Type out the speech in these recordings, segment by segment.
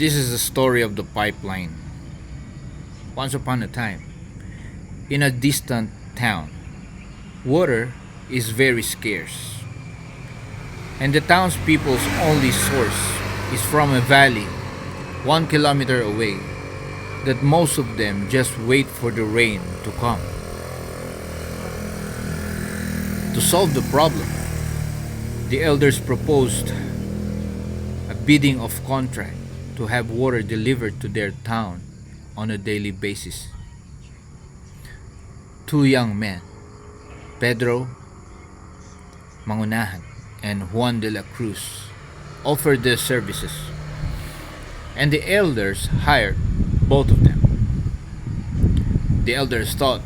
This is the story of the pipeline. Once upon a time, in a distant town, water is very scarce, and the townspeople's only source is from a valley 1 kilometer away that most of them just wait for the rain to come. To solve the problem, the elders proposed a bidding of contract to have water delivered to their town on a daily basis. Two young men, Pedro Mangunahan and Juan de la Cruz, offered their services, and the elders hired both of them. The elders thought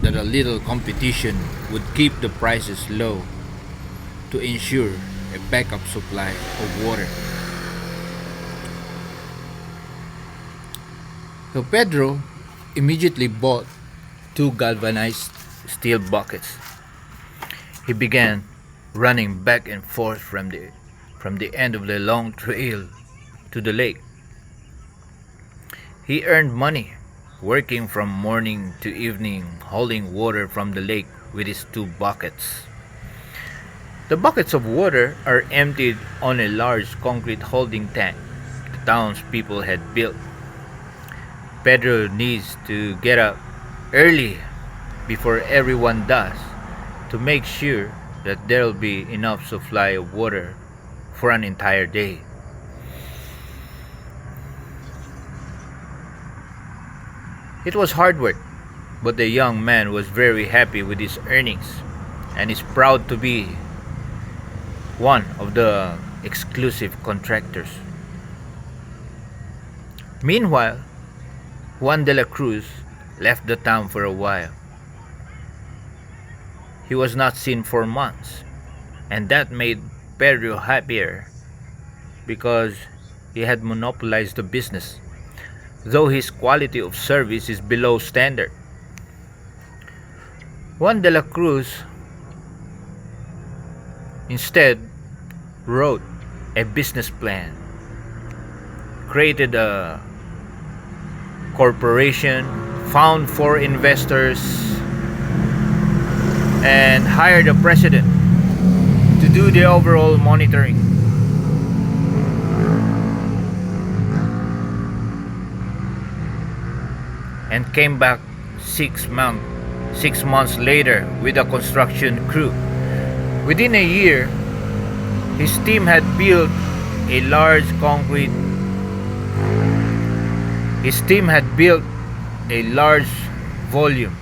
that a little competition would keep the prices low to ensure a backup supply of water. So Pedro immediately bought two galvanized steel buckets. He began running back and forth from the end of the long trail to the lake. He earned money working from morning to evening hauling water from the lake with his two buckets. The buckets of water are emptied on a large concrete holding tank the townspeople had built. Pedro needs to get up early before everyone does to make sure that there'll be enough supply of water for an entire day. It was hard work, but the young man was very happy with his earnings and is proud to be one of the exclusive contractors. Meanwhile, Juan de la Cruz left the town for a while. He was not seen for months, and that made Pedro happier because he had monopolized the business, though his quality of service is below standard. Juan de la Cruz instead wrote a business plan, created a corporation, found four investors, and hired a president to do the overall monitoring. And came back 6 months later with a construction crew. Within a year, his team had built a large concrete. His team had built a large volume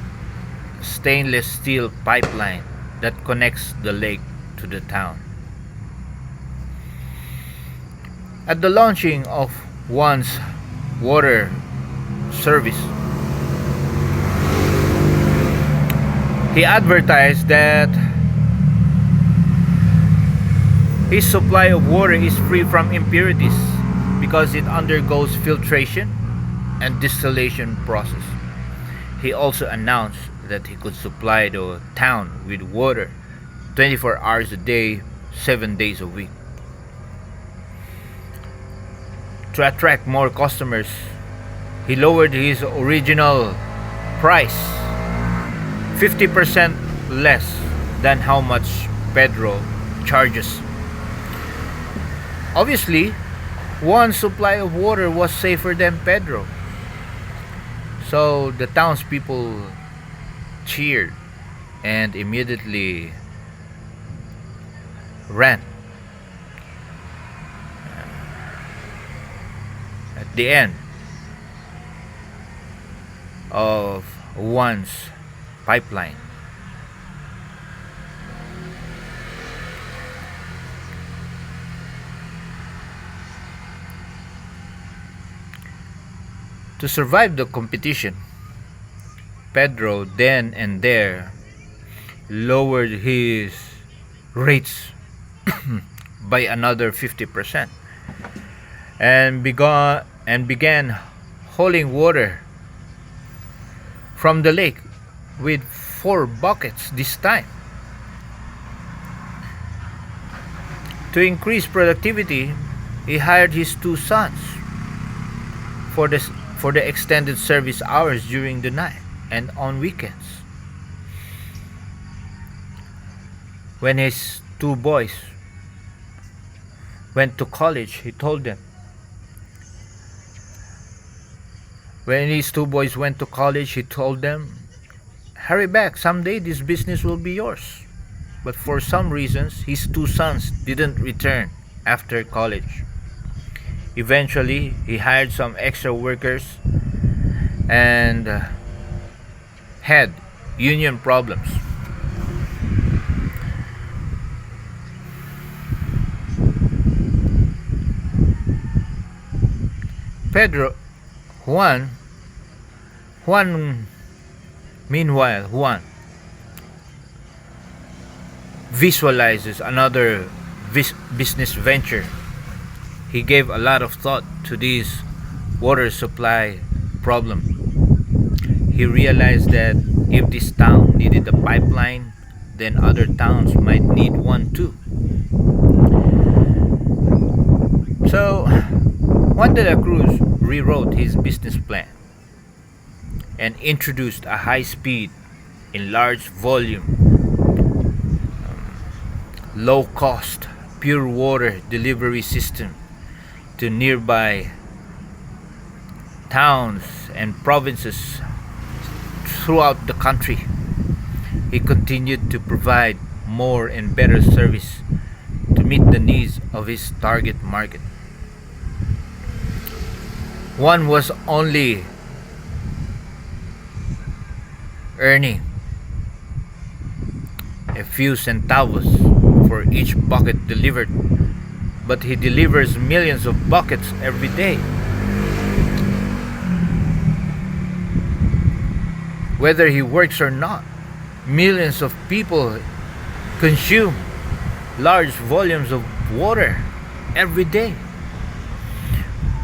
stainless steel pipeline that connects the lake to the town. At the launching of Juan's water service, he advertised that his supply of water is free from impurities because it undergoes filtration and distillation process. He also announced that he could supply the town with water 24 hours a day, 7 days a week. To attract more customers, he lowered his original price 50% less than how much Pedro charges. Obviously, one supply of water was safer than Pedro. So the townspeople cheered and immediately ran. At the end of Juan's pipeline, to survive the competition, Pedro then and there lowered his rates by another 50% and began hauling water from the lake with 4 buckets this time. To increase productivity, he hired his 2 sons, for the for the extended service hours during the night and on weekends. When his two boys went to college, he told them, when his two boys went to college, he told them, hurry back, someday this business will be yours. But for some reasons, his two sons didn't return after college. Eventually, he hired some extra workers and had union problems. Pedro, Juan, Juan, meanwhile, Juan visualizes another business venture. He gave a lot of thought to this water supply problem. He realized that if this town needed a pipeline, then other towns might need one too. So, Juan de la Cruz rewrote his business plan and introduced a high speed, in large volume, low cost, pure water delivery system to nearby towns and provinces throughout the country. He continued to provide more and better service to meet the needs of his target market. One was only earning a few centavos for each bucket delivered, but he delivers millions of buckets every day. Whether he works or not, millions of people consume large volumes of water every day.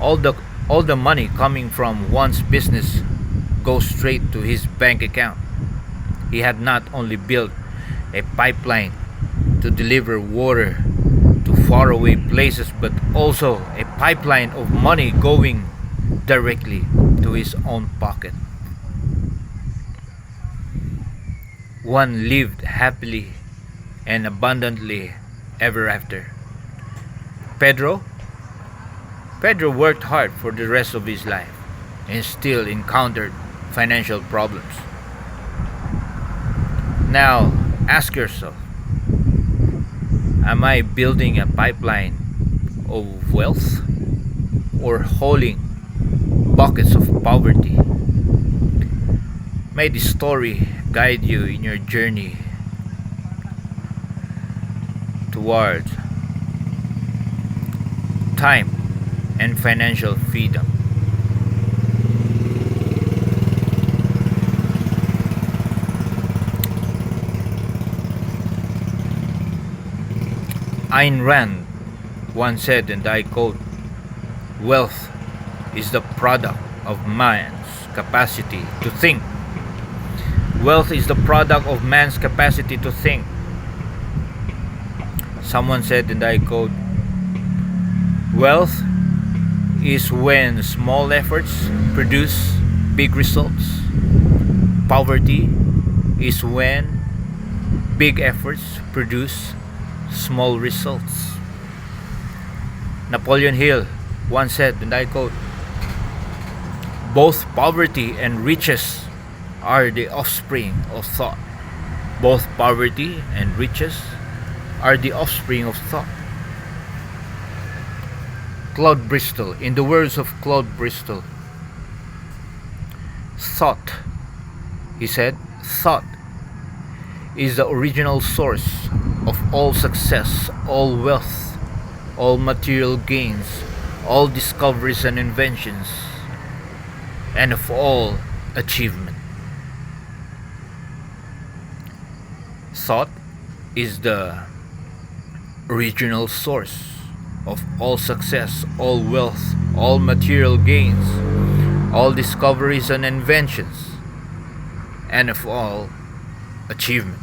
All the money coming from one's business goes straight to his bank account. He had not only built a pipeline to deliver water to faraway places, but also a pipeline of money going directly to his own pocket. One lived happily and abundantly ever after. Pedro worked hard for the rest of his life and still encountered financial problems. Now, ask yourself, am I building a pipeline of wealth or holding buckets of poverty? May this story guide you in your journey towards time and financial freedom. Ayn Rand once said, and I quote, wealth is the product of man's capacity to think. Wealth is the product of man's capacity to think. Someone said, and I quote, wealth is when small efforts produce big results. Poverty is when big efforts produce small results. Napoleon Hill once said, and I quote, both poverty and riches are the offspring of thought. Both poverty and riches are the offspring of thought. Claude Bristol, in the words of Claude Bristol, thought, he said, thought is the original source of all success, all wealth, all material gains, all discoveries and inventions, and of all achievement. Thought is the original source of all success, all wealth, all material gains, all discoveries and inventions, and of all achievement.